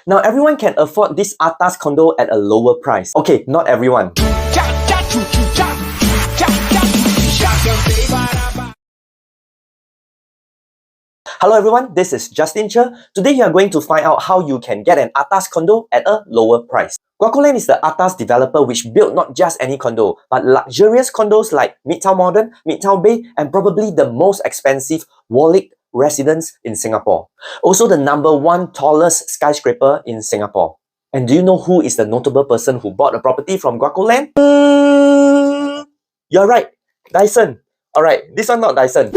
Now everyone can afford this atas condo at a lower price. Okay, not everyone. Hello everyone, this is Cher. Today you are going to find out how you can get an atas condo at a lower price. Guocoland is the atas developer which built not just any condo, but luxurious condos like Midtown Modern, Midtown and probably the most expensive M.A.G.I.C residence in Singapore. Also the #1 tallest skyscraper in Singapore. And do you know who is the notable person who bought a property from Guocoland? You're right, Dyson. Alright, this one not Dyson.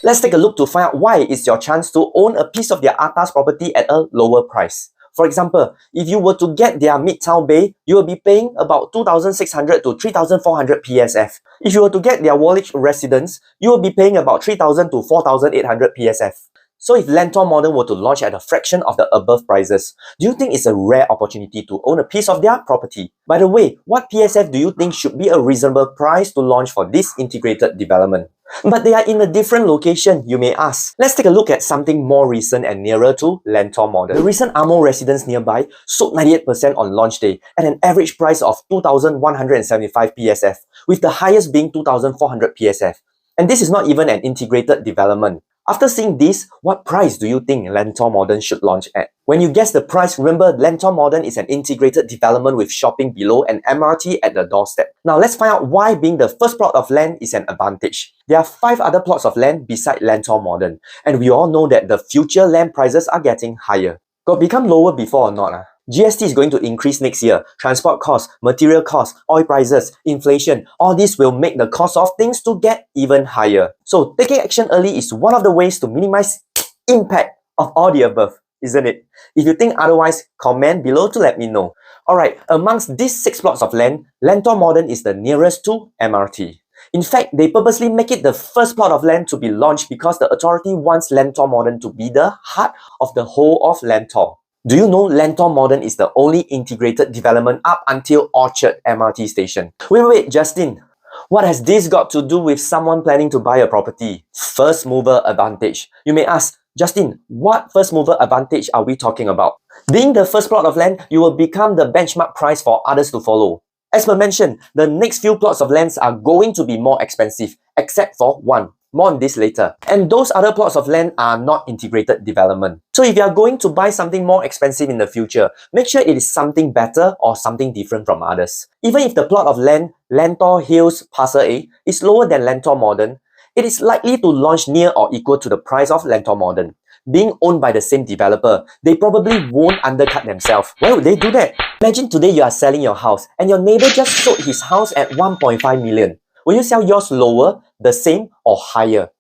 Let's take a look to find out why it's your chance to own a piece of their atas property at a lower price. For example, if you were to get their Midtown Bay, you will be paying about 2,600 to 3,400 PSF. If you were to get their M.A.G.I.C residence, you will be paying about 3,000 to 4,800 PSF. So if Lentor Modern were to launch at a fraction of the above prices, do you think it's a rare opportunity to own a piece of their property? By the way, what PSF do you think should be a reasonable price to launch for this integrated development? But they are in a different location, you may ask. Let's take a look at something more recent and nearer to Lentor Modern. The recent AMO Residence nearby sold 98% on launch day at an average price of 2,175 PSF, with the highest being 2,400 PSF. And this is not even an integrated development. After seeing this, what price do you think Lentor Modern should launch at? When you guess the price, remember Lentor Modern is an integrated development with shopping below and MRT at the doorstep. Now let's find out why being the first plot of land is an advantage. There are 5 other plots of land beside Lentor Modern, and we all know that the future land prices are getting higher. Got become lower before or not? GST is going to increase next year. Transport costs, material costs, oil prices, inflation, all this will make the cost of things to get even higher. So taking action early is one of the ways to minimize impact of all the above, isn't it? If you think otherwise, comment below to let me know. Alright, amongst these 6 plots of land, Lentor Modern is the nearest to MRT. In fact, they purposely make it the first plot of land to be launched because the authority wants Lentor Modern to be the heart of the whole of Lentor. Do you know Lentor Modern is the only integrated development up until Orchard MRT station? Wait, Justin. What has this got to do with someone planning to buy a property? First mover advantage. You may ask, Justin, what first mover advantage are we talking about? Being the first plot of land, you will become the benchmark price for others to follow. As per mentioned, the next few plots of lands are going to be more expensive, except for one. More on this later. And those other plots of land are not integrated development. So if you are going to buy something more expensive in the future, make sure it is something better or something different from others. Even if the plot of land, Lentor Hills Parcel A, is lower than Lentor Modern, it is likely to launch near or equal to the price of Lentor Modern. Being owned by the same developer, they probably won't undercut themselves. Why would they do that? Imagine today you are selling your house and your neighbor just sold his house at 1.5 million. Will you sell yours lower, the same, or higher?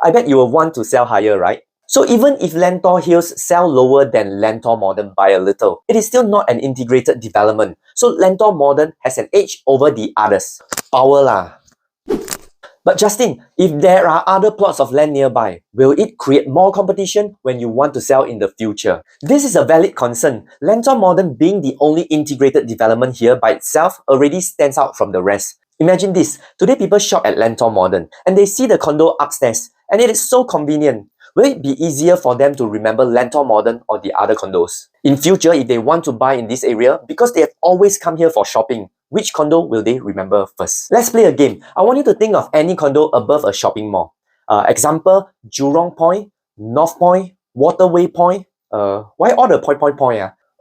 I bet you will want to sell higher, right? So even if Lentor Hills sell lower than Lentor Modern by a little, it is still not an integrated development. So Lentor Modern has an edge over the others. Power lah. But Justin, if there are other plots of land nearby, will it create more competition when you want to sell in the future? This is a valid concern. Lentor Modern being the only integrated development here by itself already stands out from the rest. Imagine this, today people shop at Lentor Modern and they see the condo upstairs and it is so convenient. Will it be easier for them to remember Lentor Modern or the other condos? In future, if they want to buy in this area, because they have always come here for shopping, which condo will they remember first? Let's play a game. I want you to think of any condo above a shopping mall. Example, Jurong Point, North Point, Waterway Point. Why all the point?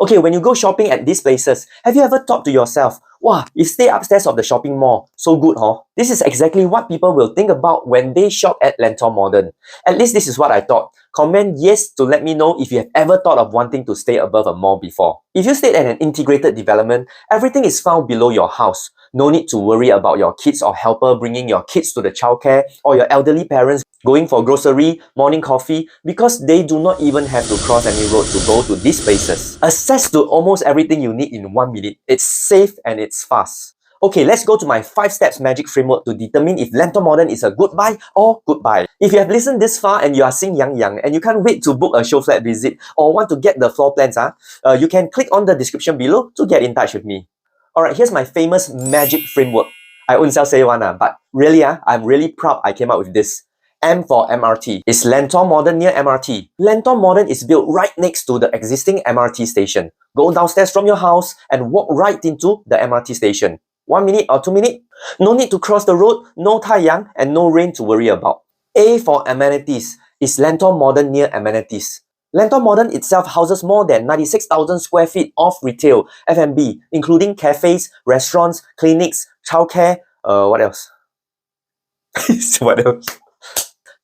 Okay, when you go shopping at these places, have you ever thought to yourself, wow, if stay upstairs of the shopping mall, so good, huh? This is exactly what people will think about when they shop at Lentor Modern. At least this is what I thought. Comment yes to let me know if you have ever thought of wanting to stay above a mall before. If you stayed at an integrated development, everything is found below your house. No need to worry about your kids or helper bringing your kids to the childcare or your elderly parents going for grocery, morning coffee, because they do not even have to cross any road to go to these places. Access to almost everything you need in 1 minute. It's safe and it's fast. Okay, let's go to my 5 steps magic framework to determine if Lentor Modern is a good buy or good buy. If you have listened this far and you are seeing Yang and you can't wait to book a Showflat visit or want to get the floor plans, you can click on the description below to get in touch with me. Alright, here's my famous magic framework. I own self say one, but really, I'm really proud I came up with this. M for MRT is Lentor Modern near MRT. Lentor Modern is built right next to the existing MRT station. Go downstairs from your house and walk right into the MRT station. 1 minute or 2 minutes? No need to cross the road, no taiyang, and no rain to worry about. A for amenities is Lentor Modern near amenities. Lentor Modern itself houses more than 96,000 square feet of retail, F&B, including cafes, restaurants, clinics, childcare, what else? What else?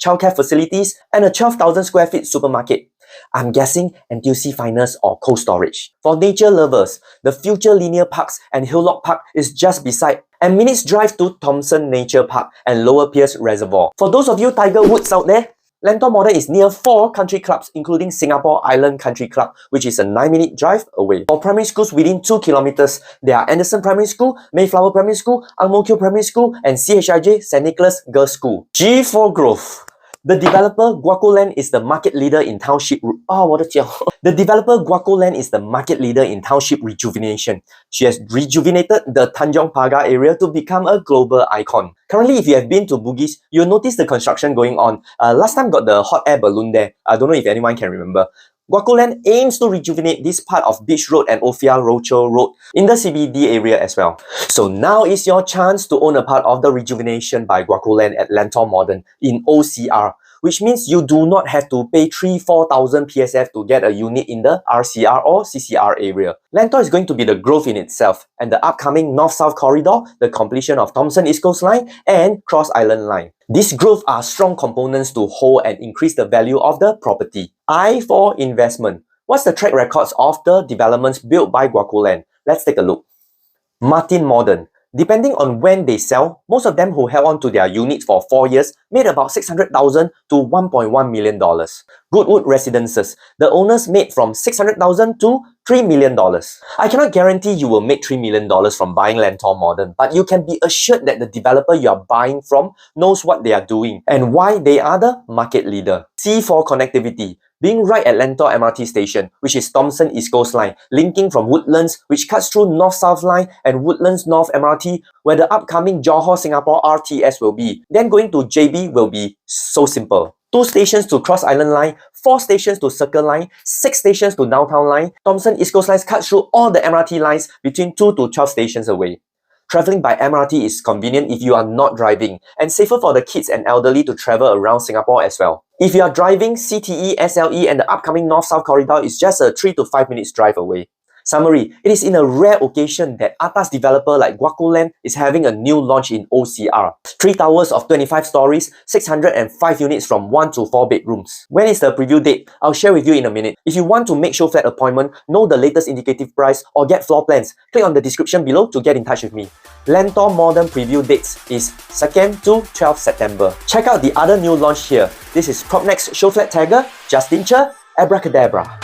Childcare facilities, and a 12,000 square feet supermarket. I'm guessing NTUC Finest or Cold Storage. For nature lovers, the future Linear Parks and Hillock Park is just beside and minutes drive to Thompson Nature Park and Lower Pierce Reservoir. For those of you Tiger Woods out there, Lentor Modern is near 4 country clubs including Singapore Island Country Club, which is a 9-minute drive away. For primary schools within 2 kilometers, there are Anderson Primary School, Mayflower Primary School, Ang Mo Kio Primary School, and CHIJ St. Nicholas Girls School. G for growth. The developer Guocoland is the market leader in township The developer Guocoland is the market leader in township rejuvenation. She has rejuvenated the Tanjong Pagar area to become a global icon. Currently, if you have been to Bugis, you'll notice the construction going on. Last time got the hot air balloon there. I don't know if anyone can remember. Guocoland aims to rejuvenate this part of Beach Road and Ophir Rochor Road in the CBD area as well. So now is your chance to own a part of the rejuvenation by Guocoland at Lentor Modern in OCR, which means you do not have to pay 3,000-4,000 PSF to get a unit in the RCR or CCR area. Lentor is going to be the growth in itself, and the upcoming North-South corridor, the completion of Thomson East Coast Line and Cross Island Line. These growth are strong components to hold and increase the value of the property. I for investment. What's the track records of the developments built by Guocoland? Let's take a look. Martin Modern. Depending on when they sell, most of them who held on to their units for 4 years made about $600,000 to $1.1 million. Goodwood Residences. The owners made from $600,000 to $3 million. I cannot guarantee you will make $3 million from buying Lentor Modern, but you can be assured that the developer you are buying from knows what they are doing and why they are the market leader. C for connectivity. Being right at Lentor MRT station, which is Thomson East Coast Line, linking from Woodlands, which cuts through North-South Line, and Woodlands North MRT, where the upcoming Johor Singapore RTS will be. Then going to JB will be so simple. 2 stations to Cross Island Line, 4 stations to Circle Line, 6 stations to Downtown Line. Thomson East Coast Lines cuts through all the MRT lines between 2 to 12 stations away. Traveling by MRT is convenient if you are not driving, and safer for the kids and elderly to travel around Singapore as well. If you are driving, CTE, SLE and the upcoming North-South corridor is just a 3 to 5 minutes drive away. Summary, it is in a rare occasion that atas developer like Guocoland is having a new launch in OCR. 3 towers of 25 stories, 605 units from 1 to 4 bedrooms. When is the preview date? I'll share with you in a minute. If you want to make Showflat appointment, know the latest indicative price or get floor plans, click on the description below to get in touch with me. Lentor Modern preview dates is 2nd to 12th September. Check out the other new launch here. This is Propnex Showflat tagger, Justin Cher, Abracadabra.